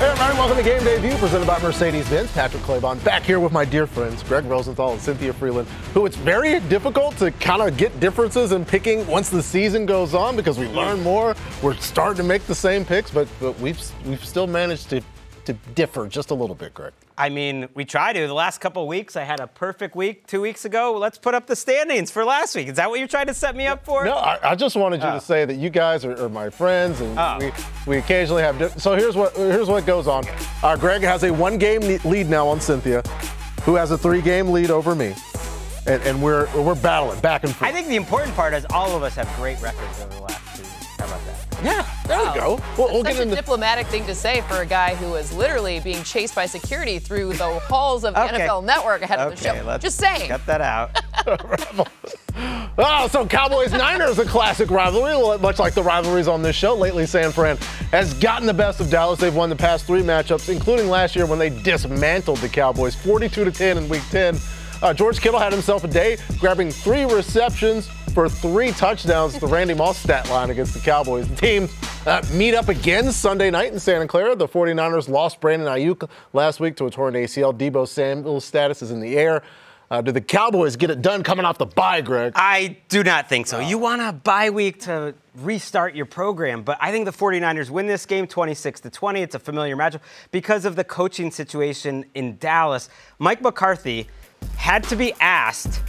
Hey everybody, welcome to Game Day View, presented by Mercedes-Benz. Patrick Claybon back here with my dear friends, Greg Rosenthal and Cynthia Freeland, who it's very difficult to kind of get differences in picking once the season goes on because we learn more. We're starting to make the same picks, but we've still managed to differ just a little bit, Greg. I mean, we try to. The last couple of weeks, I had a perfect week 2 weeks ago. Let's put up the standings for last week. Is that what you're trying to set me up for? No, I just wanted you to say that you guys are my friends, and we occasionally have. So here's what goes on. Greg has a 1-game lead now on Cynthia, who has a 3-game lead over me, and we're battling back and forth. I think the important part is all of us have great records over the last 2 weeks. How about that? Yeah, there we go. We'll get into a diplomatic thing to say for a guy who was literally being chased by security through the halls of the NFL Network ahead of the show. Just saying. Cut that out. So Cowboys-Niners, a classic rivalry, much like the rivalries on this show. Lately, San Fran has gotten the best of Dallas. They've won the past 3 matchups, including last year when they dismantled the Cowboys 42-10 in Week 10. George Kittle had himself a day, grabbing 3 receptions for 3 touchdowns, the Randy Moss stat line against the Cowboys. The teams meet up again Sunday night in Santa Clara. The 49ers lost Brandon Ayuk last week to a torn ACL. Deebo Samuel's status is in the air. Do the Cowboys get it done coming off the bye, Greg? I do not think so. You want a bye week to restart your program, but I think the 49ers win this game 26-20. It's a familiar matchup because of the coaching situation in Dallas. Mike McCarthy had to be asked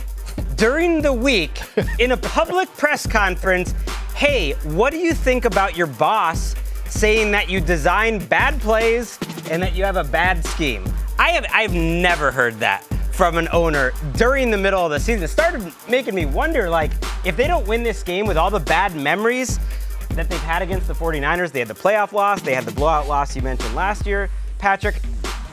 during the week in a public press conference, hey, what do you think about your boss saying that you design bad plays and that you have a bad scheme? I've never heard that from an owner during the middle of the season. It started making me wonder, like, if they don't win this game with all the bad memories that they've had against the 49ers, they had the playoff loss, they had the blowout loss you mentioned last year, Patrick,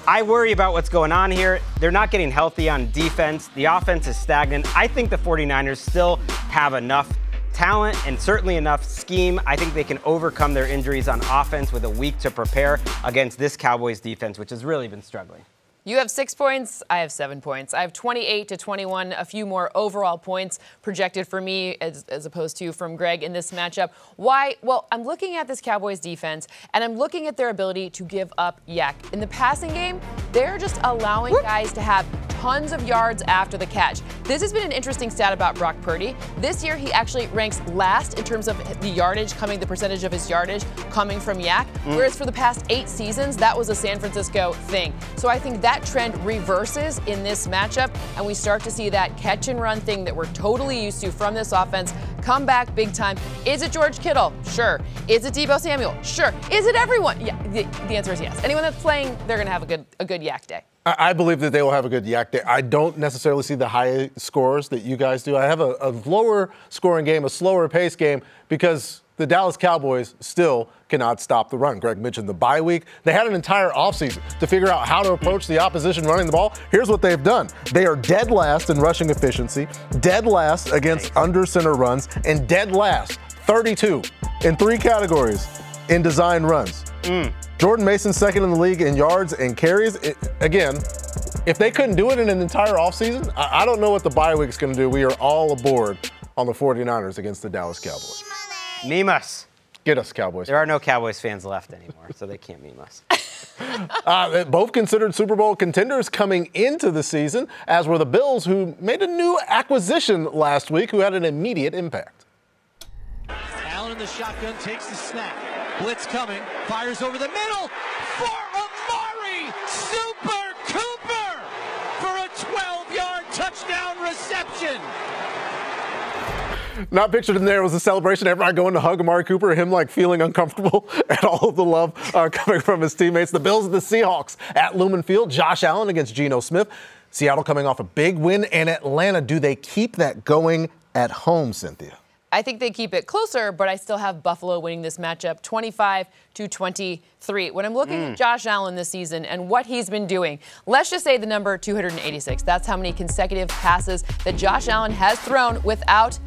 I worry about what's going on here. They're not getting healthy on defense. The offense is stagnant. I think the 49ers still have enough talent and certainly enough scheme. I think they can overcome their injuries on offense with a week to prepare against this Cowboys defense, which has really been struggling. You have 6 points. I have 7 points. I have 28-21, a few more overall points projected for me as opposed to from Greg in this matchup. Why? Well, I'm looking at this Cowboys defense, and I'm looking at their ability to give up yak. In the passing game, they're just allowing guys to have tons of yards after the catch. This has been an interesting stat about Brock Purdy. This year, he actually ranks last in terms of the yardage the percentage of his yardage coming from yak, whereas for the past 8 seasons, that was a San Francisco thing. So I think that trend reverses in this matchup, and we start to see that catch and run thing that we're totally used to from this offense come back big time. Is it George Kittle? Sure. Is it Deebo Samuel? Sure. Is it everyone? Yeah, the answer is yes. Anyone that's playing, they're going to have a good yak day. I believe that they will have a good yak day. I don't necessarily see the high scores that you guys do. I have a lower scoring game, a slower pace game, because the Dallas Cowboys still cannot stop the run. Greg mentioned the bye week. They had an entire offseason to figure out how to approach the opposition running the ball. Here's what they've done. They are dead last in rushing efficiency, dead last against under center runs, and dead last, 32 in 3 categories in design runs. Jordan Mason's second in the league in yards and carries. Again, if they couldn't do it in an entire offseason, I don't know what the bye week's going to do. We are all aboard on the 49ers against the Dallas Cowboys. Meme us. Get us, Cowboys. There are no Cowboys fans left anymore, so they can't meme us. Both considered Super Bowl contenders coming into the season, as were the Bills, who made a new acquisition last week who had an immediate impact. Allen in the shotgun takes the snap. Blitz coming, fires over the middle for Amari Super Cooper for a 12-yard touchdown reception. Not pictured in there was a celebration. Everybody going to hug Amari Cooper, him like feeling uncomfortable at all of the love coming from his teammates. The Bills and the Seahawks at Lumen Field. Josh Allen against Geno Smith. Seattle coming off a big win, and Atlanta. Do they keep that going at home, Cynthia? I think they keep it closer, but I still have Buffalo winning this matchup 25-23. When I'm looking at Josh Allen this season and what he's been doing, let's just say the number 286. That's how many consecutive passes that Josh Allen has thrown without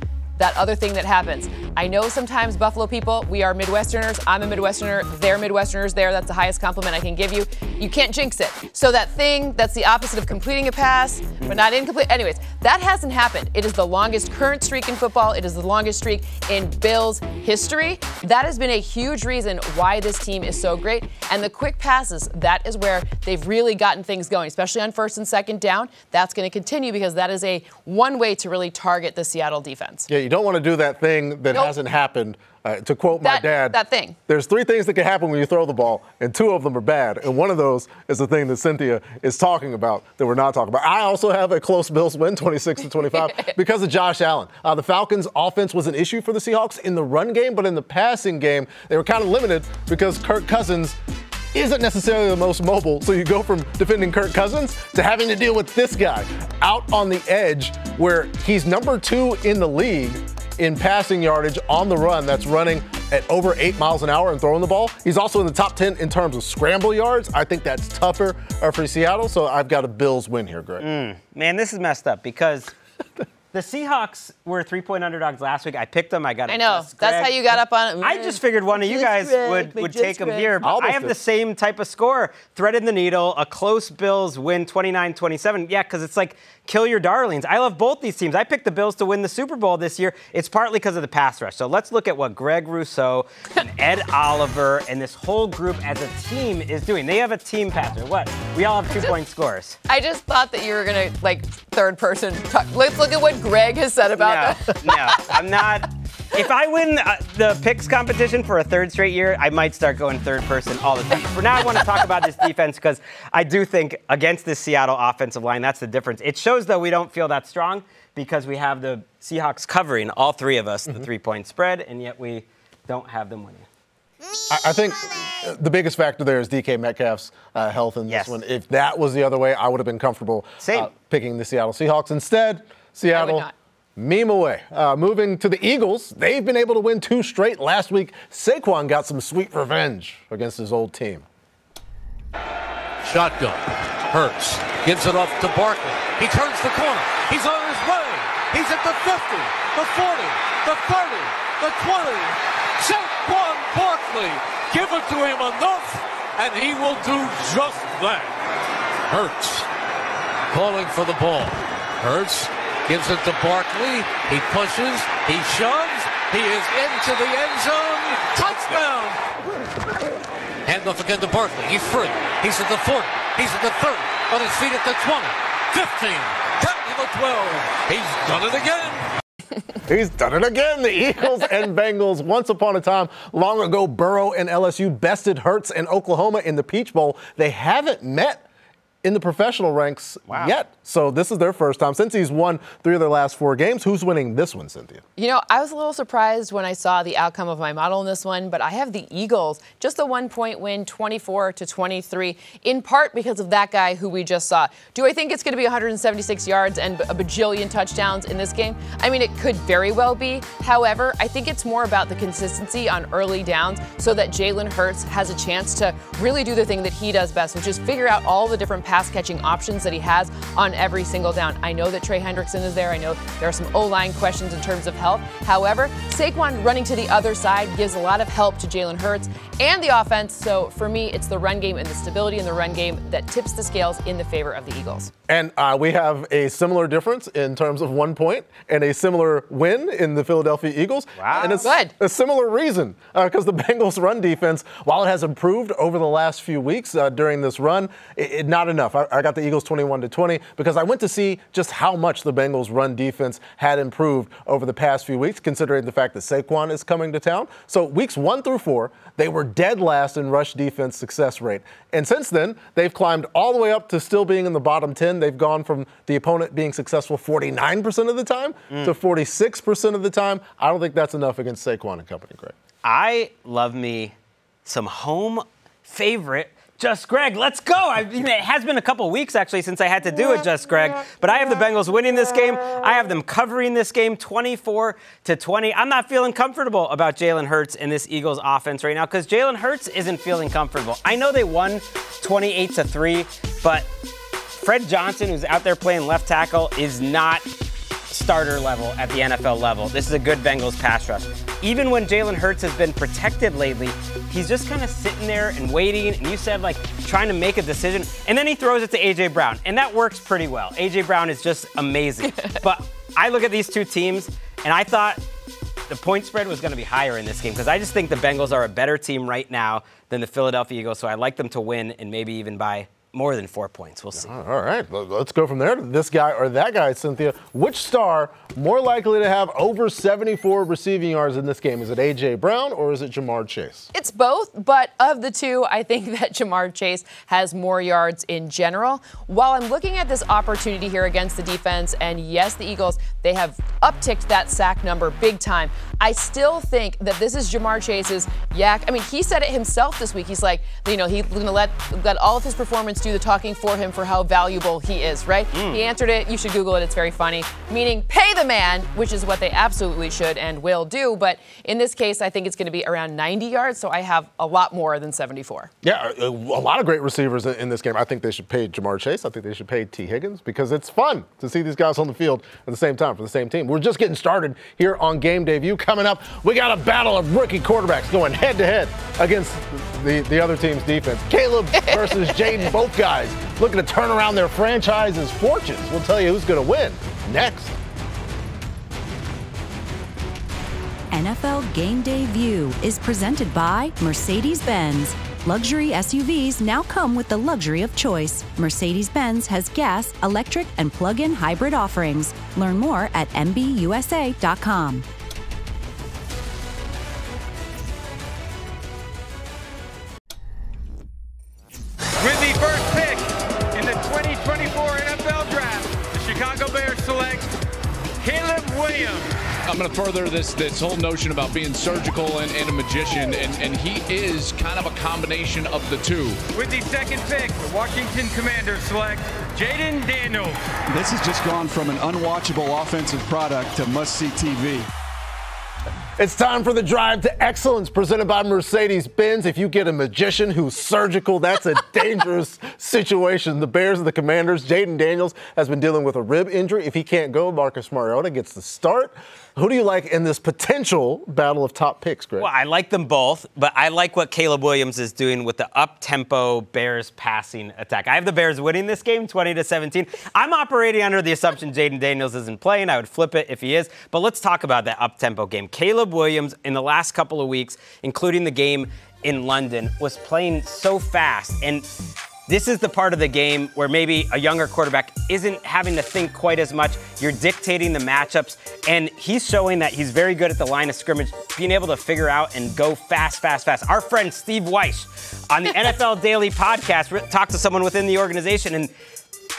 that other thing that happens. I know sometimes Buffalo people, we are Midwesterners. I'm a Midwesterner. They're Midwesterners there. That's the highest compliment I can give you. You can't jinx it. So that thing that's the opposite of completing a pass, but not incomplete. Anyways, that hasn't happened. It is the longest current streak in football. It is the longest streak in Bills history. That has been a huge reason why this team is so great. And the quick passes, that is where they've really gotten things going, especially on first and second down. That's going to continue because that is one way to really target the Seattle defense. Yeah, you don't want to do that thing that hasn't happened. To quote my dad, that thing. There's 3 things that can happen when you throw the ball, and 2 of them are bad. And one of those is the thing that Cynthia is talking about that we're not talking about. I also have a close Bills win, 26-25, because of Josh Allen. The Falcons' offense was an issue for the Seahawks in the run game, but in the passing game, they were kind of limited because Kirk Cousins isn't necessarily the most mobile. So you go from defending Kirk Cousins to having to deal with this guy out on the edge where he's number 2 in the league in passing yardage on the run, that's running at over 8 miles an hour and throwing the ball. He's also in the top 10 in terms of scramble yards. I think that's tougher for Seattle, so I've got a Bills win here, Greg. Man, this is messed up because the Seahawks were 3-point underdogs last week. I picked them. I got it. I know. That's how you got up on it. I just figured one of you guys would take them here. But I have the same type of score. Threaded the needle. A close Bills win 29-27. Yeah, because it's like kill your darlings. I love both these teams. I picked the Bills to win the Super Bowl this year. It's partly because of the pass rush. So let's look at what Greg Rousseau and Ed Oliver and this whole group as a team is doing. They have a team passer. What? We all have 2-point scores. I just thought that you were going to, third person talk. Let's look at what Greg has said about that. No, I'm not. If I win the picks competition for a 3rd straight year, I might start going third person all the time. For now, I want to talk about this defense because I do think against this Seattle offensive line, that's the difference. It shows, though, we don't feel that strong because we have the Seahawks covering, all 3 of us, the 3-point spread, and yet we don't have them winning. I think the biggest factor there is DK Metcalf's health in this one. If that was the other way, I would have been comfortable picking the Seattle Seahawks. Instead, Seattle, meme away. Moving to the Eagles, they've been able to win 2 straight. Last week, Saquon got some sweet revenge against his old team. Shotgun. Hurts. Gives it off to Barkley. He turns the corner. He's on his way. He's at the 50, the 40, the 30, the 20. Saquon Barkley. Give it to him enough, and he will do just that. Hurts. Calling for the ball. Hurts. Gives it to Barkley. He pushes. He shoves. He is into the end zone. Touchdown! Handoff again to Barkley. He's free. He's at the 40. He's at the 30. On his feet at the 20. 15. Down to the 12. He's done it again. He's done it again. The Eagles and Bengals, once upon a time, long ago, Burrow and LSU bested Hurts and Oklahoma in the Peach Bowl. They haven't met in the professional ranks yet. So this is their first time. Since he's won 3 of their last 4 games, who's winning this one, Cynthia? You know, I was a little surprised when I saw the outcome of my model in this one, but I have the Eagles, just a 1-point win, 24-23, in part because of that guy who we just saw. Do I think it's going to be 176 yards and a bajillion touchdowns in this game? I mean, it could very well be. However, I think it's more about the consistency on early downs so that Jalen Hurts has a chance to really do the thing that he does best, which is figure out all the different pass-catching options that he has on every single down. I know that Trey Hendrickson is there. I know there are some O-line questions in terms of health. However, Saquon running to the other side gives a lot of help to Jalen Hurts and the offense. So for me, it's the run game and the stability in the run game that tips the scales in the favor of the Eagles. And we have a similar difference in terms of 1 point and a similar win in the Philadelphia Eagles. Wow. And it's a similar reason because the Bengals' run defense, while it has improved over the last few weeks during this run, not enough. I got the Eagles 21-20 because I went to see just how much the Bengals' run defense had improved over the past few weeks, considering the fact that Saquon is coming to town. So weeks 1 through 4, they were dead last in rush defense success rate. And since then, they've climbed all the way up to still being in the bottom 10. They've gone from the opponent being successful 49% of the time to 46% of the time. I don't think that's enough against Saquon and company, Greg. I love me some home favorite Just Greg. Let's go. I mean, it has been a couple weeks, actually, since I had to do it, Just Greg. But I have the Bengals winning this game. I have them covering this game 24-20. I'm not feeling comfortable about Jalen Hurts and this Eagles offense right now because Jalen Hurts isn't feeling comfortable. I know they won 28-3, but Fred Johnson, who's out there playing left tackle, is not starter level at the NFL level. This is a good Bengals pass rush. Even when Jalen Hurts has been protected lately, he's just kind of sitting there and waiting, and you said, like, trying to make a decision, and then he throws it to A.J. Brown, and that works pretty well. A.J. Brown is just amazing. But I look at these two teams, and I thought the point spread was going to be higher in this game because I just think the Bengals are a better team right now than the Philadelphia Eagles, so I like them to win and maybe even by more than 4 points. We'll see. All right, let's go from there to this guy or that guy, Cynthia. Which star more likely to have over 74 receiving yards in this game? Is it A.J. Brown or is it Jamar Chase? It's both, but of the two, I think that Jamar Chase has more yards in general. While I'm looking at this opportunity here against the defense, and yes, the Eagles, they have upticked that sack number big time, I still think that this is Jamar Chase's yak. I mean, he said it himself this week. He's like, he's going to let all of his performance do the talking for him for how valuable he is, right? He answered it. You should Google it. It's very funny. Meaning pay the man, which is what they absolutely should and will do. But in this case, I think it's going to be around 90 yards, so I have a lot more than 74. Yeah, a lot of great receivers in this game. I think they should pay Jamar Chase. I think they should pay T. Higgins because it's fun to see these guys on the field at the same time for the same team. We're just getting started here on Game Day View. Coming up, we got a battle of rookie quarterbacks going head-to-head against the other team's defense. Caleb versus Jaden, both guys looking to turn around their franchise's fortunes. We'll tell you who's going to win next. NFL Game Day View is presented by Mercedes-Benz. Luxury SUVs now come with the luxury of choice. Mercedes-Benz has gas, electric, and plug-in hybrid offerings. Learn more at MBUSA.com. With the first pick in the 2024 NFL Draft, the Chicago Bears select Caleb Williams. I'm going to further this whole notion about being surgical and a magician, and he is kind of a combination of the two. With the second pick, the Washington Commanders select Jaden Daniels. This has just gone from an unwatchable offensive product to must-see TV. It's time for the Drive to Excellence presented by Mercedes-Benz. If you get a magician who's surgical, that's a dangerous situation. The Bears and the Commanders, Jaden Daniels has been dealing with a rib injury. If he can't go, Marcus Mariota gets the start. Who do you like in this potential battle of top picks, Greg? Well, I like them both, but I like what Caleb Williams is doing with the up-tempo Bears passing attack. I have the Bears winning this game 20-17. I'm operating under the assumption Jaden Daniels isn't playing. I would flip it if he is. But let's talk about that up-tempo game. Caleb Williams, in the last couple of weeks, including the game in London, was playing so fast. And this is the part of the game where maybe a younger quarterback isn't having to think quite as much. You're dictating the matchups, and he's showing that he's very good at the line of scrimmage, being able to figure out and go fast. Our friend Steve Weiss on the NFL Daily podcast talked to someone within the organization, and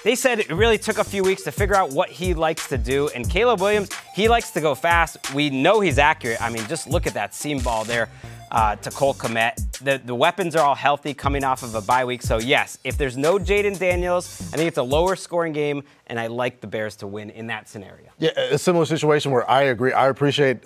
they said it really took a few weeks to figure out what he likes to do. And Caleb Williams, he likes to go fast. We know he's accurate. I mean, just look at that seam ball there to Cole Kmet. The weapons are all healthy coming off of a bye week. So, yes, if there's no Jaden Daniels, I think it's a lower scoring game, and I like the Bears to win in that scenario. Yeah, a similar situation where I agree. I appreciate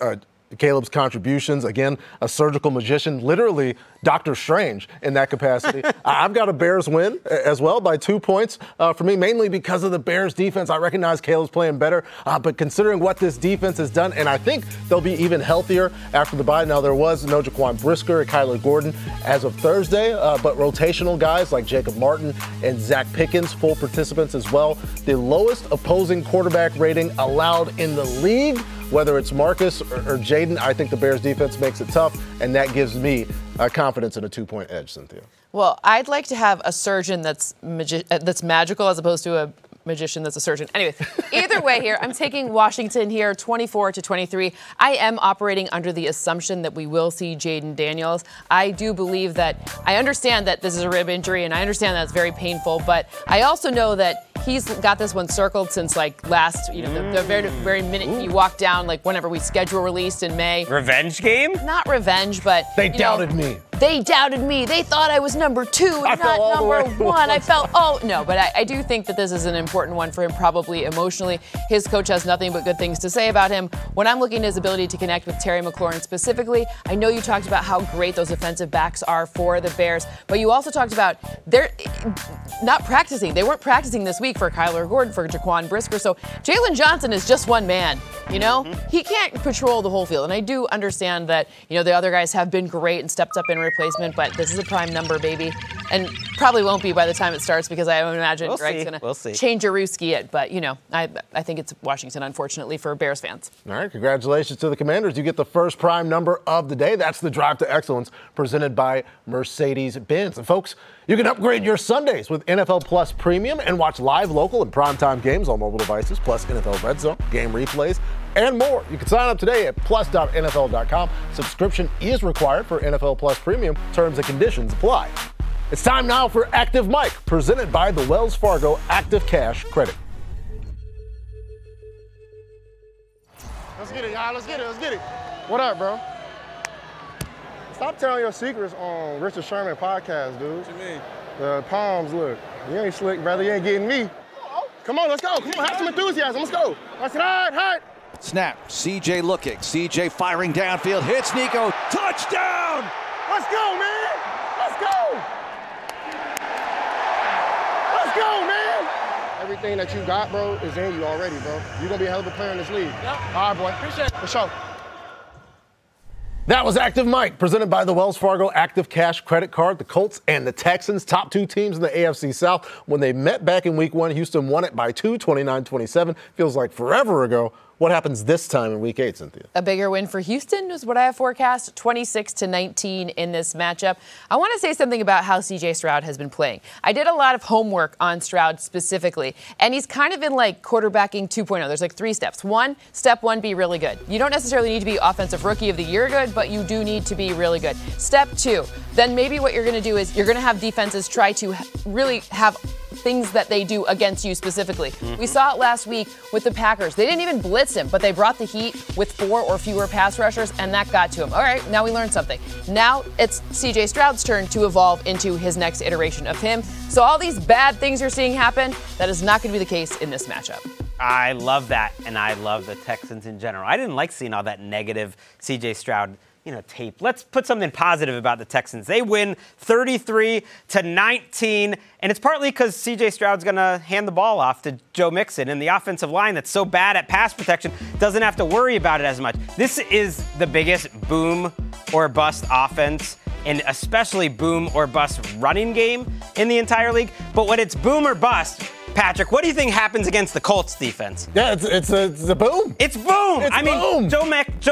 Caleb's contributions. Again, a surgical magician, literally Doctor Strange in that capacity. I've got a Bears win as well by 2 points for me, mainly because of the Bears defense. I recognize Caleb's playing better, but considering what this defense has done, and I think they'll be even healthier after the bye. Now, there was no Jaquan Brisker or Kyler Gordon as of Thursday, but rotational guys like Jacob Martin and Zach Pickens, full participants as well. The lowest opposing quarterback rating allowed in the league. Whether it's Marcus or Jaden, I think the Bears defense makes it tough, and that gives me confidence in a 2-point edge, Cynthia. Well, I'd like to have a surgeon that's magical as opposed to a magician that's a surgeon. Anyway, either way here, I'm taking Washington here 24-23. I am operating under the assumption that we will see Jaden Daniels. I do believe that, I understand that this is a rib injury, and I understand that it's very painful, but I also know that he's got this one circled since like last, the very minute he walked down, like whenever we schedule released in May. Revenge game? Not revenge, but they doubted me. they doubted me. They thought I was number 2 and not number 1. I felt, no, but I do think that this is an important one for him, probably emotionally. His coach has nothing but good things to say about him. When I'm looking at his ability to connect with Terry McLaurin specifically, I know you talked about how great those offensive backs are for the Bears, but you also talked about they're not practicing. They weren't practicing this week for Kyler Gordon, for Jaquan Brisker. So Jalen Johnson is just one man, you know? He can't patrol the whole field. And I do understand that, the other guys have been great and stepped up in replacement, but this is a prime number, baby. And probably won't be by the time it starts because I imagine Greg's going to change Jaruski it. But, I think it's Washington, unfortunately, for Bears fans. All right, congratulations to the Commanders. You get the first prime number of the day. That's the Drive to Excellence presented by Mercedes-Benz. And folks, you can upgrade your Sundays with NFL Plus Premium and watch live, local, and primetime games on mobile devices, plus NFL RedZone, game replays, and more. You can sign up today at plus.nfl.com. Subscription is required for NFL Plus Premium. Terms and conditions apply. It's time now for Active Mike, presented by the Wells Fargo Active Cash Credit. Let's get it, y'all. Let's get it. What up, bro? Stop telling your secrets on Richard Sherman podcast, dude. What you mean? The palms look. You ain't slick, brother. You ain't getting me. Come on, let's go. Come on, have some enthusiasm. Let's go. Let's ride. Snap. CJ looking. CJ firing downfield. Hits Nico. Touchdown! Let's go, man. Let's go. Let's go, man. Everything that you got, bro, is in you already, bro. You're going to be a hell of a player in this league. Yep. All right, boy. Appreciate it. For sure. That was Active Mike, presented by the Wells Fargo Active Cash Credit Card. The Colts and the Texans, top 2 teams in the AFC South. When they met back in Week 1, Houston won it by 2, 29-27. Feels like forever ago. What happens this time in Week 8, Cynthia? A bigger win for Houston is what I have forecast, 26-19 in this matchup. I want to say something about how C.J. Stroud has been playing. I did a lot of homework on Stroud specifically, and he's kind of in like quarterbacking 2.0. There's like 3 steps. Step 1, be really good. You don't necessarily need to be Offensive Rookie of the Year good, but you do need to be really good. Step 2, then maybe what you're going to do is you're going to have defenses try to really have things that they do against you specifically. We saw it last week with the Packers. They didn't even blitz him, but they brought the heat with 4 or fewer pass rushers, and that got to him. All right, now we learned something. Now it's C.J. Stroud's turn to evolve into his next iteration of him. So all these bad things you're seeing happen, that is not going to be the case in this matchup. I love that, and I love the Texans in general. I didn't like seeing all that negative C.J. Stroud tape. Let's put something positive about the Texans. They win 33-19, and it's partly because C.J. Stroud's going to hand the ball off to Joe Mixon, and the offensive line that's so bad at pass protection doesn't have to worry about it as much. This is the biggest boom or bust offense, and especially boom or bust running game in the entire league. But when it's boom or bust, Patrick, what do you think happens against the Colts defense? Yeah, it's a boom. It's boom. I mean, Joe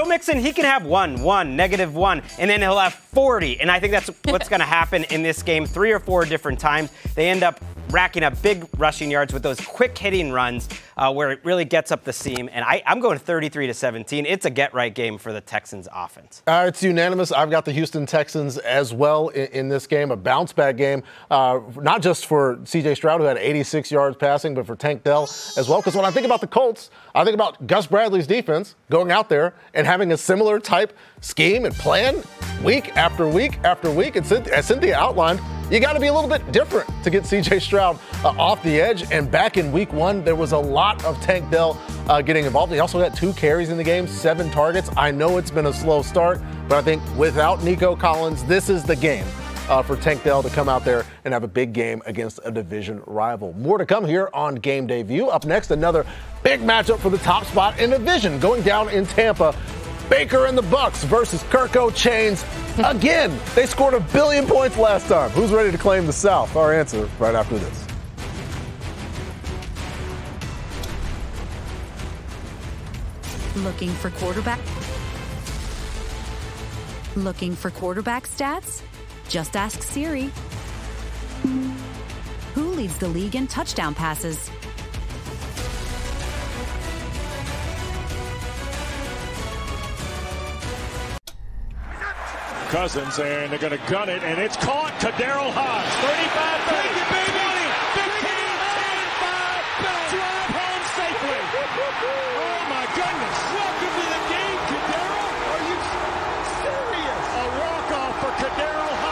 Mixon, he can have -1, and then he'll have 40. And I think that's what's going to happen in this game 3 or 4 different times. They end up racking up big rushing yards with those quick hitting runs where it really gets up the seam. And I'm going 33-17. It's a get-right game for the Texans offense. It's unanimous. I've got the Houston Texans as well in this game, a bounce-back game, not just for C.J. Stroud, who had 86 yards passing, but for Tank Dell as well. Because when I think about the Colts, I think about Gus Bradley's defense going out there and having a similar type scheme and plan week after week after week. And as Cynthia outlined, you got to be a little bit different to get C.J. Stroud off the edge. And back in Week 1, there was a lot of Tank Dell getting involved. He also got 2 carries in the game, 7 targets. I know it's been a slow start, but I think without Nico Collins, this is the game for Tank Dell to come out there and have a big game against a division rival. More to come here on Game Day View. Up next, another big matchup for the top spot in the division going down in Tampa. Baker and the Bucks versus Kirko Chains again. They scored 1 billion points last time. Who's ready to claim the South? Our answer right after this. Looking for quarterback stats? Just ask Siri. Who leads the league in touchdown passes? Cousins, and they're going to gun it, and it's caught to Daryl Hodge. 35, 30, 15, 10, 5, drive home safely. Oh, my goodness. Welcome to the game, Kadero. Are you serious? A walk-off for Daryl Hodge.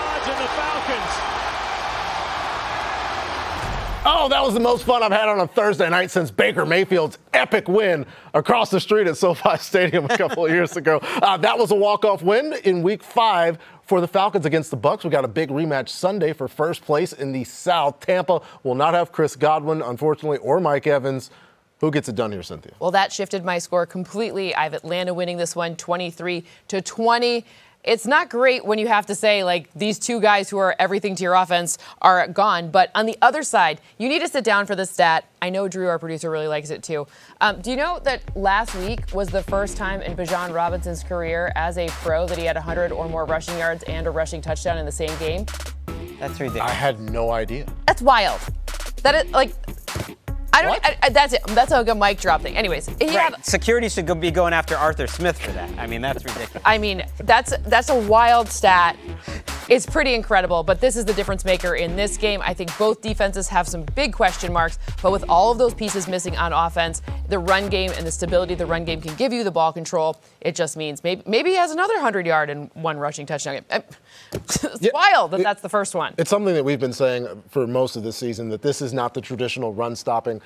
Oh, that was the most fun I've had on a Thursday night since Baker Mayfield's epic win across the street at SoFi Stadium a couple of years ago. That was a walk-off win in Week 5 for the Falcons against the Bucs. We got a big rematch Sunday for first place in the South. Tampa will not have Chris Godwin, unfortunately, or Mike Evans. Who gets it done here, Cynthia? Well, that shifted my score completely. I have Atlanta winning this one 23-20. It's not great when you have to say, like, these two guys who are everything to your offense are gone. But on the other side, you need to sit down for this stat. I know Drew, our producer, really likes it too. Do you know that last week was the first time in Bijan Robinson's career as a pro that he had 100 or more rushing yards and a rushing touchdown in the same game? That's ridiculous. I had no idea. That's wild. That is, like... that's it. That's a good mic drop thing. Anyways, Security should be going after Arthur Smith for that. I mean, that's ridiculous. I mean, that's a wild stat. It's pretty incredible, but this is the difference maker in this game. I think both defenses have some big question marks, but with all of those pieces missing on offense, the run game and the stability the run game can give you, the ball control, it just means maybe he has another 100-yard and one rushing touchdown game. It's wild that that's the first one. It's something that we've been saying for most of the season, that this is not the traditional run-stopping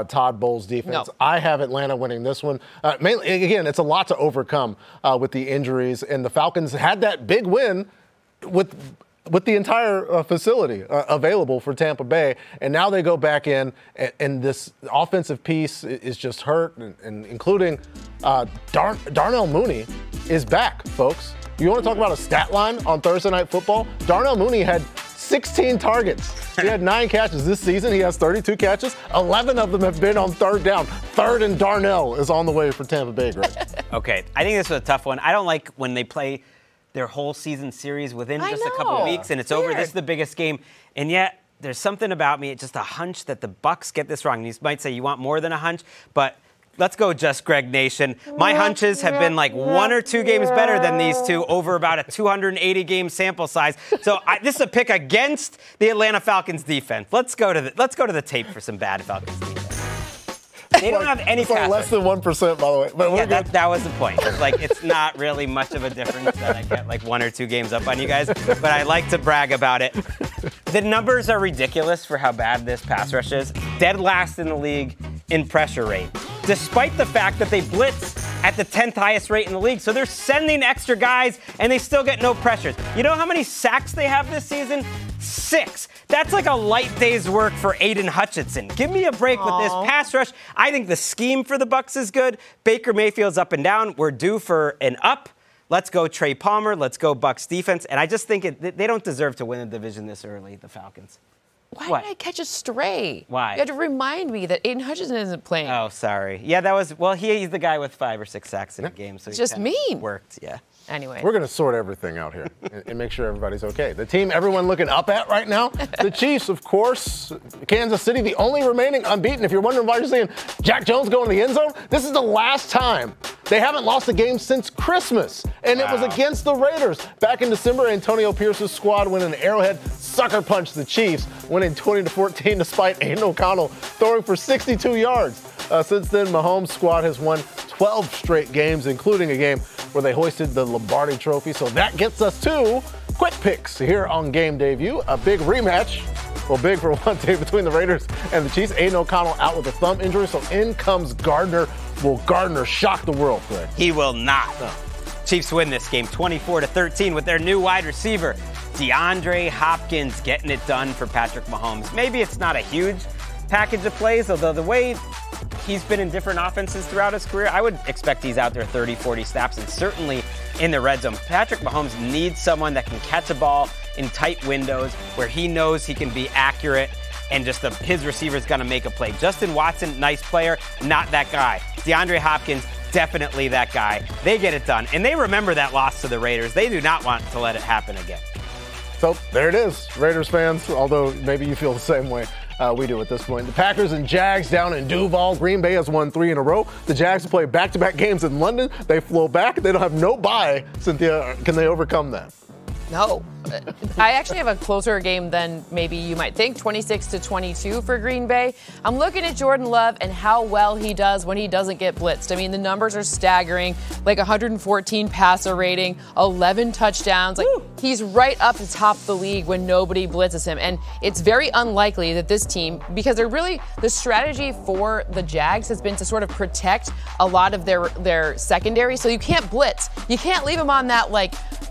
Todd Bowles defense. No. I have Atlanta winning this one. Mainly, again, it's a lot to overcome with the injuries, and the Falcons had that big win with the entire facility available for Tampa Bay, and now they go back in, and this offensive piece is just hurt, and including Darnell Mooney is back, folks. You want to talk about a stat line on Thursday Night Football? Darnell Mooney had 16 targets. He had 9 catches this season. He has 32 catches. 11 of them have been on third down. Third and Darnell is on the way for Tampa Bay, Greg. Okay, I think this was a tough one. I don't like when they play their whole season series within just a couple of weeks, and it's over. This is the biggest game, and yet there's something about me, it's just a hunch that the Bucs get this wrong. You might say you want more than a hunch, but let's go Just Greg Nation. My hunches have been like 1 or 2 games better than these two over about a 280-game sample size. So this is a pick against the Atlanta Falcons defense. Let's go to the tape for some bad Falcons defense. They don't have any pass less than 1%, by the way. But yeah, that was the point. It's like it's not really much of a difference that I get like 1 or 2 games up on you guys, but I like to brag about it. The numbers are ridiculous for how bad this pass rush is. Dead last in the league in pressure rate, despite the fact that they blitz at the 10th highest rate in the league. So they're sending extra guys, and they still get no pressures. You know how many sacks they have this season? 6. That's like a light day's work for Aiden Hutchinson. Give me a break with this pass rush. I think the scheme for the Bucs is good. Baker Mayfield's up and down. We're due for an up. Let's go Trey Palmer. Let's go Bucs defense. And I just think they don't deserve to win the division this early, the Falcons. Why did I catch a stray? Why? You had to remind me that Aiden Hutchinson isn't playing. Oh, sorry. Yeah, that was, well, he's the guy with 5 or 6 sacks in a game. So it's just mean. Worked, yeah. Anyway. We're going to sort everything out here and make sure everybody's okay. The team everyone looking up at right now, the Chiefs, of course. Kansas City, the only remaining unbeaten. If you're wondering why you're seeing Jack Jones go in the end zone, this is the last time. They haven't lost a game since Christmas, and it was against the Raiders. Back in December, Antonio Pierce's squad went in Arrowhead, sucker punched the Chiefs, winning 20-14 despite Aiden O'Connell throwing for 62 yards. Since then, Mahomes' squad has won 12 straight games, including a game where they hoisted the Lombardi Trophy. So that gets us to quick picks here on Game Day View. A big rematch, well, big for one day between the Raiders and the Chiefs. Aiden O'Connell out with a thumb injury, so in comes Gardner. Will Gardner shock the world, Greg? He will not. No. Chiefs win this game 24-13 with their new wide receiver, DeAndre Hopkins, getting it done for Patrick Mahomes. Maybe it's not a huge package of plays, although the way he's been in different offenses throughout his career, I would expect he's out there 30, 40 snaps, and certainly in the red zone. Patrick Mahomes needs someone that can catch a ball in tight windows where he knows he can be accurate and just his receiver's going to make a play. Justin Watson, nice player, not that guy. DeAndre Hopkins, definitely that guy. They get it done, and they remember that loss to the Raiders. They do not want to let it happen again. So there it is, Raiders fans, although maybe you feel the same way we do at this point. The Packers and Jags down in Duval. Green Bay has won 3 in a row. The Jags play back-to-back games in London. They flow back. They don't have no bye. Cynthia, can they overcome that? No. I actually have a closer game than maybe you might think, 26-22 for Green Bay. I'm looking at Jordan Love and how well he does when he doesn't get blitzed. I mean, the numbers are staggering, like 114 passer rating, 11 touchdowns. Like, he's right up the top of the league when nobody blitzes him. And it's very unlikely that this team, because the strategy for the Jags has been to sort of protect a lot of their secondary. So you can't blitz. You can't leave them on that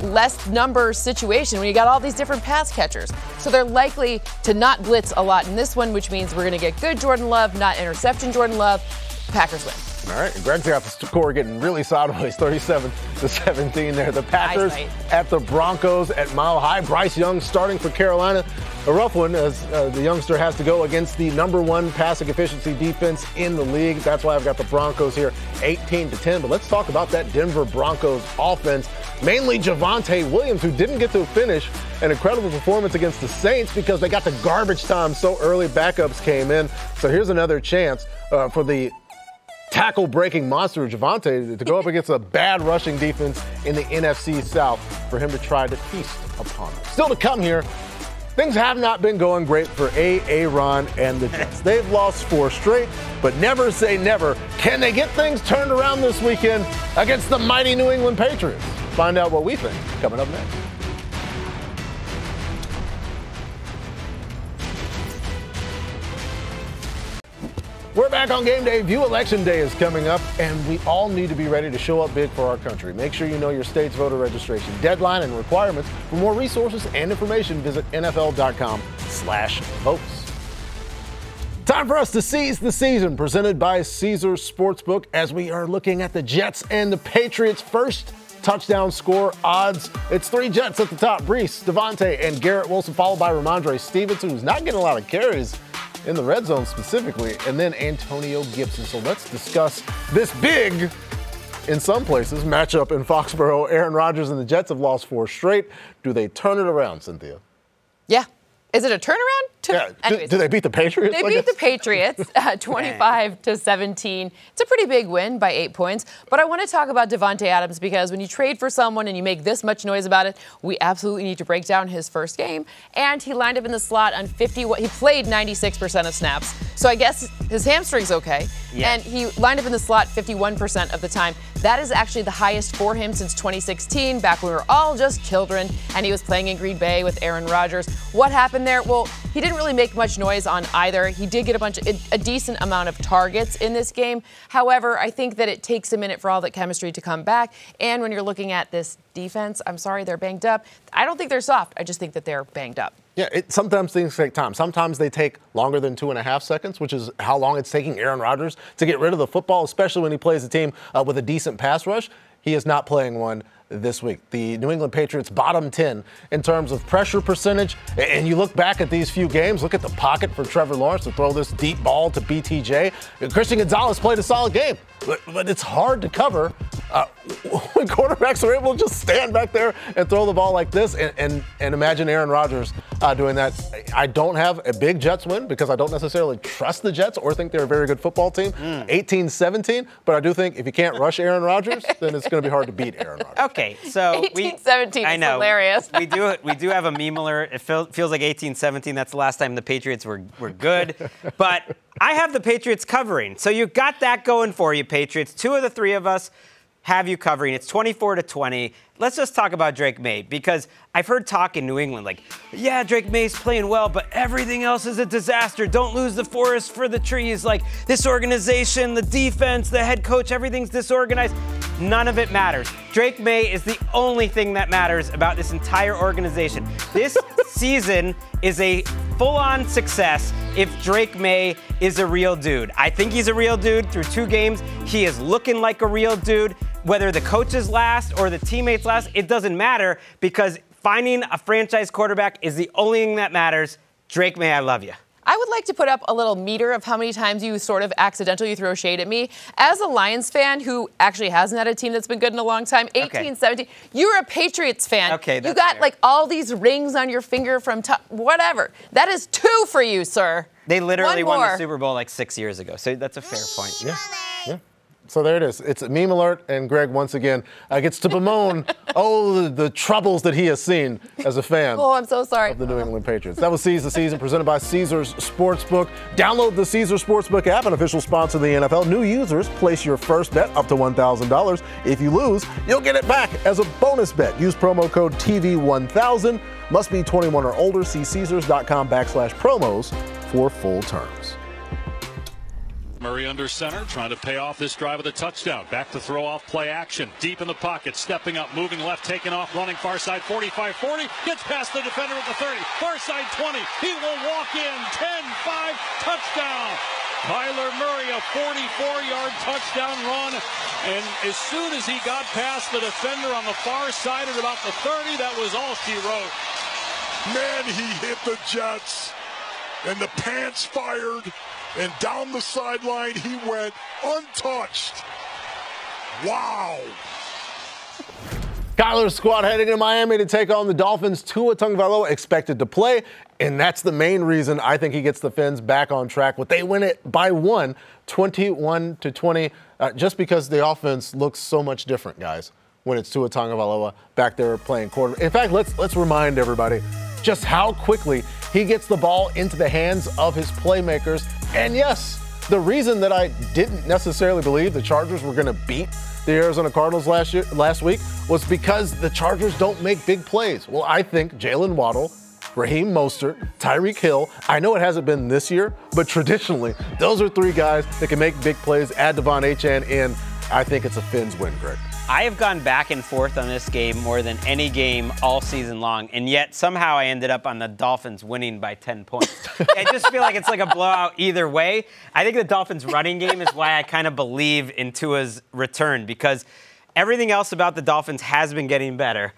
less number situation when you got all these different pass catchers. So they're likely to not blitz a lot in this one, which means we're going to get good Jordan Love, not interception Jordan Love. Packers win. All right, Greg's got the score getting really sideways, 37-17 there. The Packers at the Broncos at Mile High. Bryce Young starting for Carolina. A rough one as the youngster has to go against the #1 passing efficiency defense in the league. That's why I've got the Broncos here 18-10. But let's talk about that Denver Broncos offense. Mainly Javonte Williams, who didn't get to finish an incredible performance against the Saints because they got the garbage time so early. Backups came in. So here's another chance for the tackle-breaking monster of Javonte to go up against a bad rushing defense in the NFC South for him to try to feast upon them. Still to come here, things have not been going great for Aaron and the Jets. They've lost 4 straight, but never say never. Can they get things turned around this weekend against the mighty New England Patriots? Find out what we think coming up next. We're back on game day. View Election Day is coming up, and we all need to be ready to show up big for our country. Make sure you know your state's voter registration deadline and requirements. For more resources and information, visit NFL.com/votes. Time for us to seize the season, presented by Caesars Sportsbook, as we are looking at the Jets and the Patriots' first touchdown score odds. It's 3 Jets at the top: Brees, Devontae, and Garrett Wilson, followed by Ramondre Stevenson, who's not getting a lot of carries in the red zone specifically, and then Antonio Gibson. So let's discuss this big, in some places, matchup in Foxborough. Aaron Rodgers and the Jets have lost 4 straight. Do they turn it around, Cynthia? Yeah. Is it a turnaround? Yeah. Do they beat the Patriots? They beat the Patriots 25-17. It's a pretty big win by 8 points. But I want to talk about Davante Adams because when you trade for someone and you make this much noise about it, we absolutely need to break down his first game. And he lined up in the slot on 50. He played 96% of snaps. So I guess his hamstring's okay. Yeah. And he lined up in the slot 51% of the time. That is actually the highest for him since 2016, back when we were all just children and he was playing in Green Bay with Aaron Rodgers. What happened there? Well, he didn't really make much noise on either. He did get a decent amount of targets in this game. However, I think that it takes a minute for all that chemistry to come back. And when you're looking at this defense, I'm sorry, they're banged up. I don't think they're soft. I just think that they're banged up. Yeah, sometimes things take time. Sometimes they take longer than 2.5 seconds, which is how long it's taking Aaron Rodgers to get rid of the football, especially when he plays a team with a decent pass rush. He is not playing one this week. The New England Patriots bottom 10 in terms of pressure percentage. And you look back at these few games, look at the pocket for Trevor Lawrence to throw this deep ball to BTJ. Christian Gonzalez played a solid game, but it's hard to cover when quarterbacks are able to just stand back there and throw the ball like this. And imagine Aaron Rodgers doing that. I don't have a big Jets win because I don't necessarily trust the Jets or think they're a very good football team. 18-17, but I do think if you can't rush Aaron Rodgers, then it's going to be hard to beat Aaron Rodgers. Okay, so 18-17 is hilarious. we do have a meme alert. It feels like 18-17. That's the last time the Patriots were good. But I have the Patriots covering. So you got that going for you, Patriots. 2 of the 3 of us have you covering. It's 24-20. Let's just talk about Drake May, because I've heard talk in New England like, yeah, Drake May's playing well, but everything else is a disaster. Don't lose the forest for the trees. Like, this organization, the defense, the head coach, everything's disorganized. None of it matters. Drake May is the only thing that matters about this entire organization. This season is a full-on success if Drake May is a real dude. I think he's a real dude through 2 games. He is looking like a real dude. Whether the coaches last or the teammates last, it doesn't matter, because finding a franchise quarterback is the only thing that matters. Drake May, I love you. I would like to put up a little meter of how many times you sort of accidentally throw shade at me. As a Lions fan who actually hasn't had a team that's been good in a long time, 18-17, you're a Patriots fan. Okay, that's you got fair. like all these rings on your finger from whatever. That is 2 for you, sir. They literally won the Super Bowl like 6 years ago, so that's a fair point. Yeah. So there it is. It's a meme alert, and Greg once again gets to bemoan the troubles that he has seen as a fan. Oh, I'm so sorry. Of the New England Patriots. That was Seize the Season, presented by Caesars Sportsbook. Download the Caesars Sportsbook app, an official sponsor of the NFL. New users, place your first bet up to $1,000. If you lose, you'll get it back as a bonus bet. Use promo code TV1000. Must be 21 or older. See Caesars.com/promos for full terms. Murray under center, trying to pay off this drive with a touchdown. Back to throw off play action. Deep in the pocket, stepping up, moving left, taking off, running far side 45-40. Gets past the defender at the 30. Far side 20. He will walk in. 10-5 touchdown. Kyler Murray, a 44-yard touchdown run. And as soon as he got past the defender on the far side at about the 30, that was all she wrote. Man, he hit the Jets. And the pants fired. And down the sideline, he went untouched. Wow. Kyler's squad heading to Miami to take on the Dolphins. Tua Tagovailoa expected to play, and that's the main reason I think he gets the Fins back on track. But they win it by 21-20, just because the offense looks so much different, guys, when it's Tua Tagovailoa back there playing quarterback. In fact, let's remind everybody just how quickly he gets the ball into the hands of his playmakers. And yes, the reason that I didn't necessarily believe the Chargers were going to beat the Arizona Cardinals last week was because the Chargers don't make big plays. Well, I think Jalen Waddle, Raheem Mostert, Tyreek Hill, I know it hasn't been this year, but traditionally, those are three guys that can make big plays. Add Devon Achane in. I think it's a Fins win, Greg. I have gone back and forth on this game more than any game all season long, and yet somehow I ended up on the Dolphins winning by 10 points. I just feel like it's like a blowout either way. I think the Dolphins' running game is why I kind of believe in Tua's return, because everything else about the Dolphins has been getting better.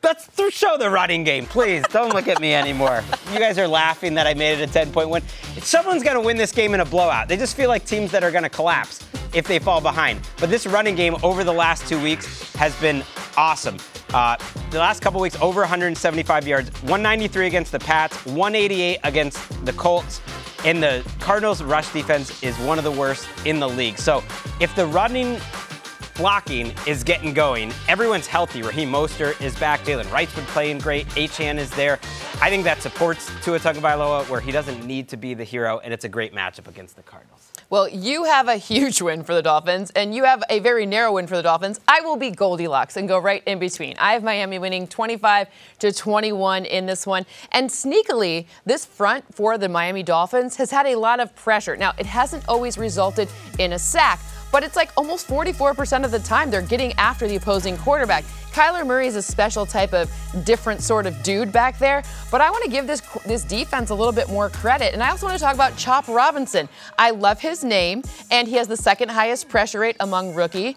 Let's show the running game, please. Don't look at me anymore. You guys are laughing that I made it a 10-point win. Someone's going to win this game in a blowout. They just feel like teams that are going to collapse if they fall behind. But this running game over the last 2 weeks has been awesome. The last couple weeks, over 175 yards, 193 against the Pats, 188 against the Colts. And the Cardinals' rush defense is one of the worst in the league. So if the running blocking is getting going, everyone's healthy. Raheem Mostert is back. Jalen Wright's been playing great. Achane is there. I think that supports Tua Tagovailoa where he doesn't need to be the hero, and it's a great matchup against the Cardinals. Well, you have a huge win for the Dolphins, and you have a very narrow win for the Dolphins. I will be Goldilocks and go right in between. I have Miami winning 25-21 in this one. And sneakily, this front for the Miami Dolphins has had a lot of pressure. Now, it hasn't always resulted in a sack, but it's like almost 44% of the time they're getting after the opposing quarterback. Kyler Murray is a special type of different sort of dude back there, but I want to give this defense a little bit more credit. And I also want to talk about Chop Robinson. I love his name, and he has the second highest pressure rate among rookie,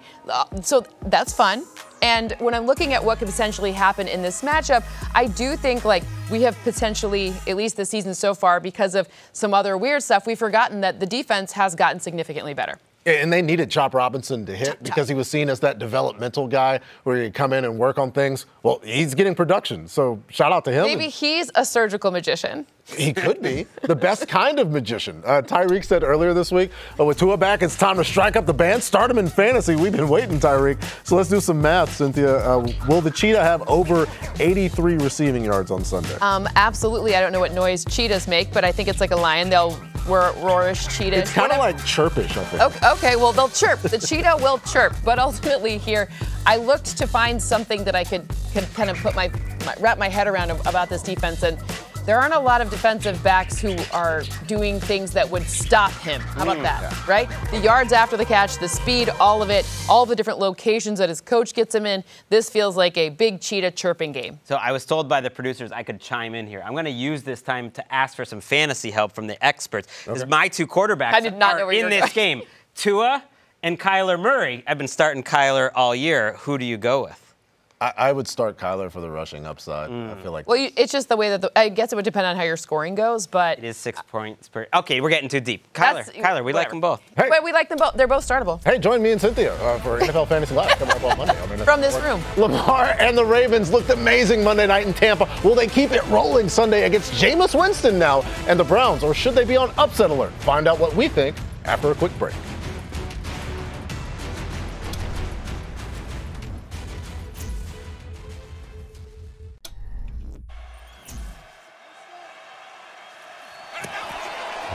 so that's fun. And when I'm looking at what could potentially happen in this matchup, I do think like we have potentially, at least this season so far, because of some other weird stuff, we've forgotten that the defense has gotten significantly better. And they needed Chop Robinson to hit because he was seen as that developmental guy where he'd come in and work on things. Well, he's getting production, so shout out to him. Maybe he's a surgical magician. He could be the best kind of magician. Tyreek said earlier this week, with Tua back, it's time to strike up the band. Start him in fantasy. We've been waiting, Tyreek. So let's do some math, Cynthia. Will the cheetah have over 83 receiving yards on Sunday? Absolutely. I don't know what noise cheetahs make, but I think it's like a lion. They'll roarish cheetah. It's kind of like chirpish, I think. Okay, well, they'll chirp. The cheetah will chirp. But ultimately here, I looked to find something that I could kind of put wrap my head around about this defense. And there aren't a lot of defensive backs who are doing things that would stop him. How about that, right? The yards after the catch, the speed, all of it, all the different locations that his coach gets him in. This feels like a big cheetah chirping game. So I was told by the producers I could chime in here. I'm going to use this time to ask for some fantasy help from the experts. Because my two quarterbacks are in this game. Tua and Kyler Murray. I've been starting Kyler all year. Who do you go with? I would start Kyler for the rushing upside. I feel like. Well, it's just the way that I guess it would depend on how your scoring goes, but it is 6 points per. Okay, we're getting too deep. Kyler, we like them both. Hey. Wait, we like them both. They're both startable. Hey, join me and Cynthia for NFL Fantasy Live coming up on Monday. From this room. Lamar and the Ravens looked amazing Monday night in Tampa. Will they keep it rolling Sunday against Jameis Winston now and the Browns, or should they be on upset alert? Find out what we think after a quick break.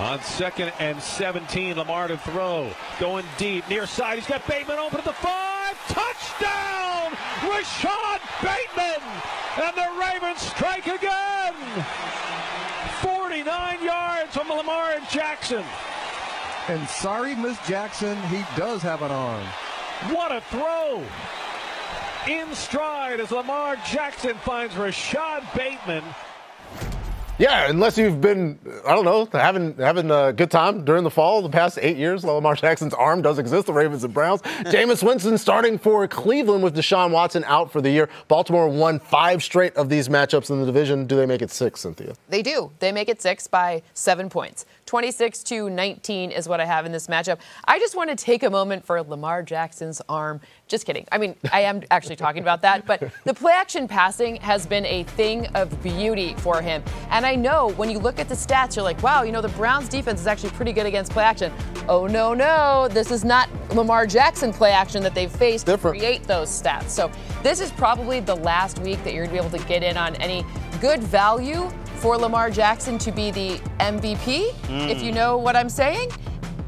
On 2nd and 17, Lamar to throw. Going deep, near side. He's got Bateman open at the 5. Touchdown! Rashad Bateman! And the Ravens strike again! 49 yards from Lamar Jackson. And sorry, Miss Jackson, he does have an arm. What a throw! In stride as Lamar Jackson finds Rashad Bateman. Yeah, unless you've been, I don't know, having a good time during the fall the past 8 years. Lamar Jackson's arm does exist, the Ravens and Browns. Jameis Winston starting for Cleveland with Deshaun Watson out for the year. Baltimore won 5 straight of these matchups in the division. Do they make it 6, Cynthia? They do. They make it 6 by 7 points. 26-19 is what I have in this matchup. I just want to take a moment for Lamar Jackson's arm. Just kidding. I mean, I am actually talking about that, but the play-action passing has been a thing of beauty for him. And I know when you look at the stats, you're like, wow, you know, the Browns defense is actually pretty good against play-action. Oh, no. This is not Lamar Jackson play-action that they've faced to create those stats. So this is probably the last week that you're going to be able to get in on any good value for Lamar Jackson to be the MVP, if you know what I'm saying.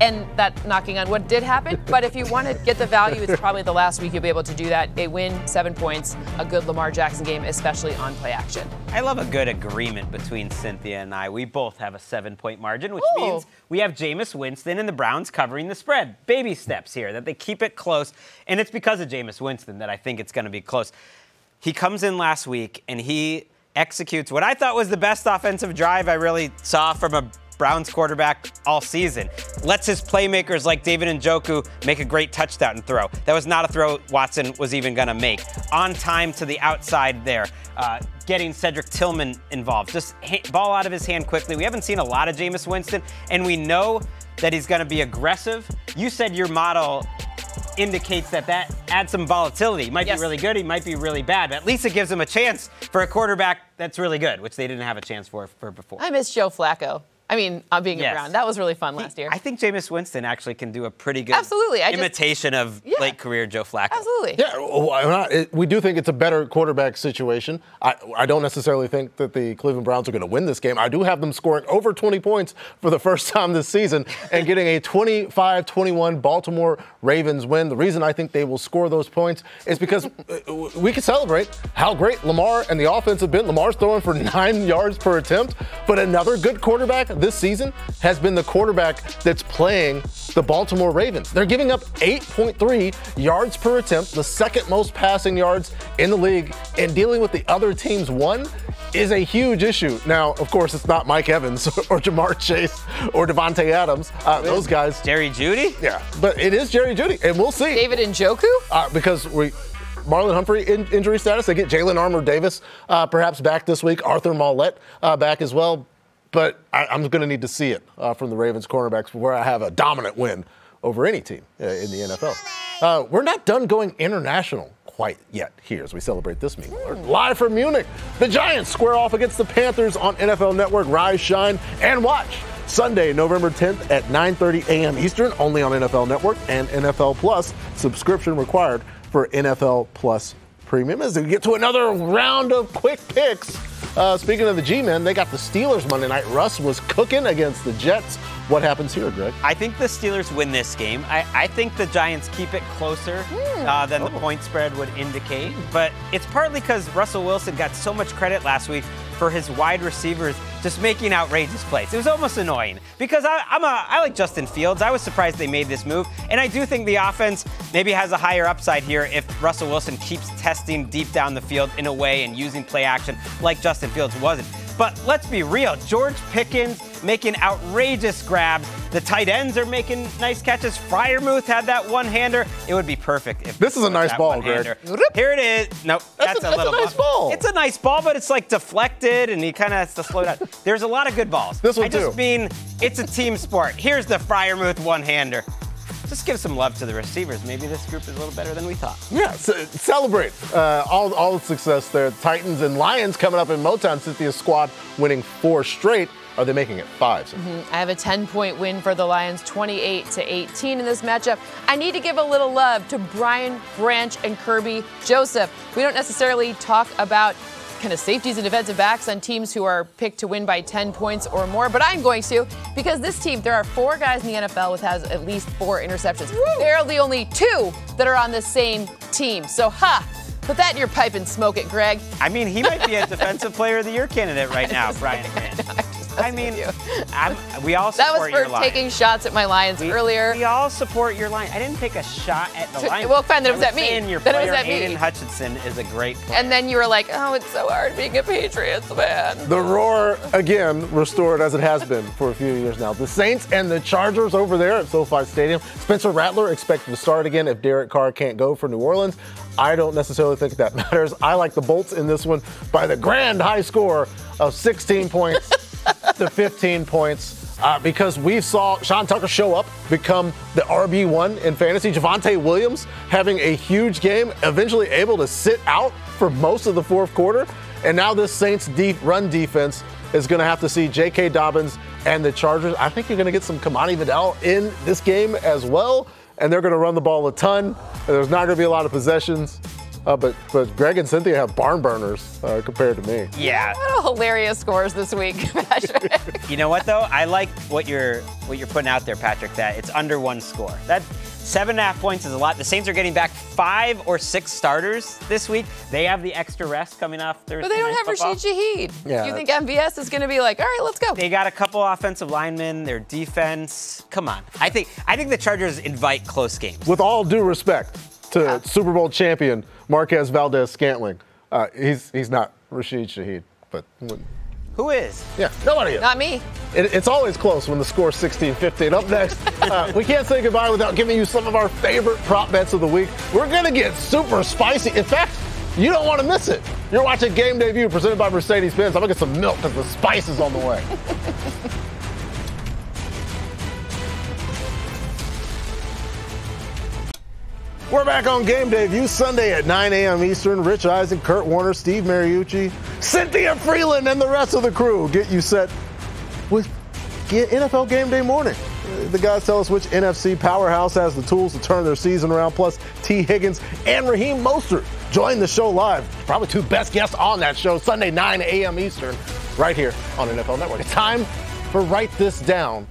And that knocking on wood did happen. But if you want to get the value, it's probably the last week you'll be able to do that. A win, 7 points, a good Lamar Jackson game, especially on play action. I love a good agreement between Cynthia and I. We both have a 7-point margin, which means we have Jameis Winston and the Browns covering the spread. Baby steps here, that they keep it close. And it's because of Jameis Winston that I think it's going to be close. He comes in last week and he executes what I thought was the best offensive drive I really saw from a Browns quarterback all season. Lets his playmakers like David Njoku make a great touchdown throw. That was not a throw Watson was even going to make. On time to the outside there. Getting Cedric Tillman involved. Just ball out of his hand quickly. We haven't seen a lot of Jameis Winston, and we know that he's going to be aggressive. You said your model indicates that adds some volatility. He might be really good, he might be really bad, but at least it gives him a chance for a quarterback that's really good, which they didn't have a chance for before. I miss Joe Flacco. I mean, I'm being around. That was really fun last year. I think Jameis Winston actually can do a pretty good imitation of late career Joe Flacco. Absolutely. Yeah, we do think it's a better quarterback situation. I don't necessarily think that the Cleveland Browns are going to win this game. I do have them scoring over 20 points for the first time this season and getting a 25-21 Baltimore Ravens win. The reason I think they will score those points is because we can celebrate how great Lamar and the offense have been. Lamar's throwing for 9 yards per attempt, but another good quarterback this season has been the quarterback that's playing the Baltimore Ravens. They're giving up 8.3 yards per attempt, the second most passing yards in the league, and dealing with the other team's one is a huge issue. Now, of course, it's not Mike Evans or Jamar Chase or Devontae Adams. Those guys. Jerry Jeudy? Yeah, but it is Jerry Jeudy, and we'll see. David Njoku? Because Marlon Humphrey injury status. They get Jalen Armour-Davis perhaps back this week. Arthur Maulet back as well. But I'm going to need to see it from the Ravens cornerbacks before I have a dominant win over any team in the NFL. We're not done going international quite yet here as we celebrate this meeting. Live from Munich, the Giants square off against the Panthers on NFL Network. Rise, shine, and watch. Sunday, November 10th at 9:30 a.m. Eastern, only on NFL Network and NFL Plus. Subscription required for NFL Plus Premium. As we get to another round of quick picks. Speaking of the G-men, they got the Steelers Monday night. Russ was cooking against the Jets. What happens here, Greg? I think the Steelers win this game. I think the Giants keep it closer than the point spread would indicate. But it's partly because Russell Wilson got so much credit last week for his wide receivers just making outrageous plays. It was almost annoying because I like Justin Fields. I was surprised they made this move. And I do think the offense maybe has a higher upside here if Russell Wilson keeps testing deep down the field in a way and using play action like Justin Fields wasn't. But let's be real. George Pickens making outrageous grabs. The tight ends are making nice catches. Freiermuth had that one-hander. It would be perfect if this is a nice ball, Greg. Here it is. Nope, that's a little nice ball. It's a nice ball, but it's like deflected, and he kind of has to slow down. There's a lot of good balls. This one I just mean it's a team sport. Here's the Freiermuth one-hander. Just give some love to the receivers. Maybe this group is a little better than we thought. Yeah, celebrate all the success there. Titans and Lions coming up in Motown. Cynthia's squad winning 4 straight. Are they making it 5? I have a 10-point win for the Lions, 28-18 in this matchup. I need to give a little love to Brian Branch and Kirby Joseph. We don't necessarily talk about kind of safeties and defensive backs on teams who are picked to win by 10 points or more, but I'm going to because this team, there are 4 guys in the NFL with has at least 4 interceptions. They're the only 2 that are on the same team. So, put that in your pipe and smoke it, Greg. I mean, he might be a Defensive Player of the Year candidate right now, Brian. I mean, we all support your Lions. That was for taking shots at my Lions earlier. We all support your Lions. I didn't take a shot at the Lions. Well, fine, then it was at me. Your then it player, was at me. Aiden Hutchinson, is a great player. And then you were like, oh, it's so hard being a Patriots fan. The roar, again, restored as it has been for a few years now. The Saints and the Chargers over there at SoFi Stadium. Spencer Rattler expected to start again if Derek Carr can't go for New Orleans. I don't necessarily think that matters. I like the Bolts in this one by the grand high score of 16 points to 15 points because we saw Sean Tucker show up, become the RB1 in fantasy. Javonte Williams having a huge game, eventually able to sit out for most of the fourth quarter. And now this Saints run defense is going to have to see J.K. Dobbins and the Chargers. I think you're going to get some Kamani Vidal in this game as well. And they're going to run the ball a ton. There's not going to be a lot of possessions. But Greg and Cynthia have barn burners compared to me. Yeah. What a hilarious scores this week, Patrick. You know what, though? I like what you're putting out there, Patrick, that it's under 1 score. That 7.5 points is a lot. The Saints are getting back 5 or 6 starters this week. They have the extra rest coming off Thursday. But they don't have football. Rashid Shaheed. Yeah. Do you think MVS is going to be like, all right, let's go? They got a couple offensive linemen, their defense. Come on. I think the Chargers invite close games. With all due respect to Super Bowl champion Marquez Valdez-Scantling, he's not Rashid Shaheed, but who is? Yeah, nobody is. Not me. It's always close when the score's 16-15. Up next, we can't say goodbye without giving you some of our favorite prop bets of the week. We're going to get super spicy. In fact, you don't want to miss it. You're watching Game Day View presented by Mercedes-Benz. I'm going to get some milk because the spice is on the way. We're back on Game Day View Sunday at 9 a.m. Eastern. Rich Eisen, Kurt Warner, Steve Mariucci, Cynthia Freeland, and the rest of the crew get you set with NFL Game Day morning. The guys tell us which NFC powerhouse has the tools to turn their season around. Plus, T. Higgins and Raheem Mostert join the show live. Probably 2 best guests on that show, Sunday, 9 a.m. Eastern, right here on NFL Network. It's time for Write This Down.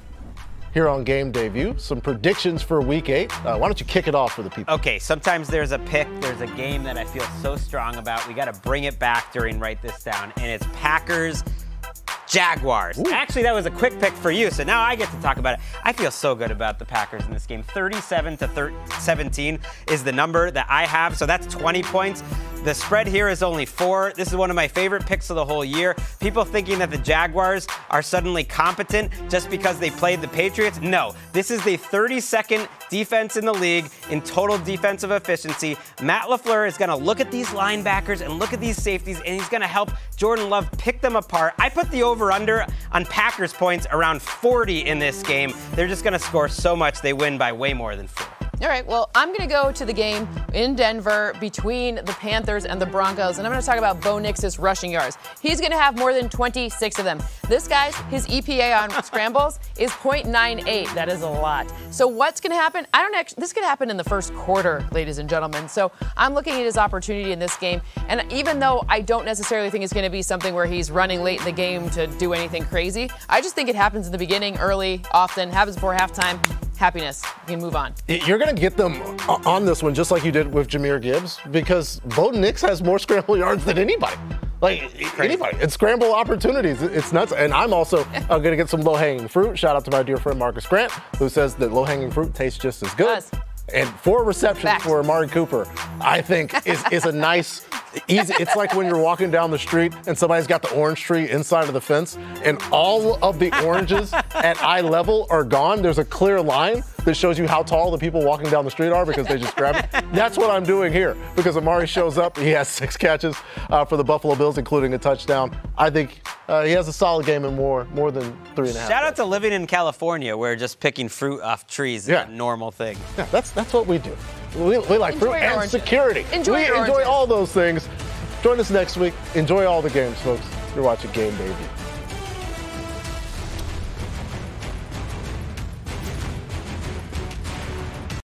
Here on Game Day View, some predictions for Week 8. Why don't you kick it off for the people? Okay, sometimes there's a pick, there's a game that I feel so strong about. We got to bring it back during Write This Down, and it's Packers Jaguars. Ooh. Actually, that was a quick pick for you, so now I get to talk about it. I feel so good about the Packers in this game. 37-17 is the number that I have, so that's 20 points. The spread here is only 4. This is one of my favorite picks of the whole year. People thinking that the Jaguars are suddenly competent just because they played the Patriots. No, this is the 32nd defense in the league in total defensive efficiency. Matt LaFleur is going to look at these linebackers and look at these safeties, and he's going to help Jordan Love pick them apart. I put the over-under on Packers points around 40 in this game. They're just going to score so much they win by way more than 4. All right, well, I'm going to go to the game in Denver between the Panthers and the Broncos, and I'm going to talk about Bo Nix's rushing yards. He's going to have more than 26 of them. This guy's, his EPA on scrambles is .98. That is a lot. So what's going to happen? This could happen in the first quarter, ladies and gentlemen. So I'm looking at his opportunity in this game, and even though I don't necessarily think it's going to be something where he's running late in the game to do anything crazy, I just think it happens in the beginning, early, often, happens before halftime. Happiness. You can move on. You're going to get them on this one just like you did with Jahmyr Gibbs because Bo Nix has more scramble yards than anybody. Like, anybody. It's scramble opportunities. It's nuts. And I'm also going to get some low-hanging fruit. Shout out to my dear friend Marcus Grant, who says that low-hanging fruit tastes just as good. And 4 receptions for Amari Cooper, I think, is a nice, easy. It's like when you're walking down the street and somebody's got the orange tree inside of the fence and all of the oranges at eye level are gone. There's a clear line that shows you how tall the people walking down the street are because they just grab it. That's what I'm doing here because Amari shows up. He has 6 catches for the Buffalo Bills, including a touchdown. I think he has a solid game and more than 3.5. Shout out to living in California where just picking fruit off trees is a normal thing. Yeah, that's what we do. We like fruit and oranges. Security. We enjoy all those things. Join us next week. Enjoy all the games, folks. You're watching Game Day View.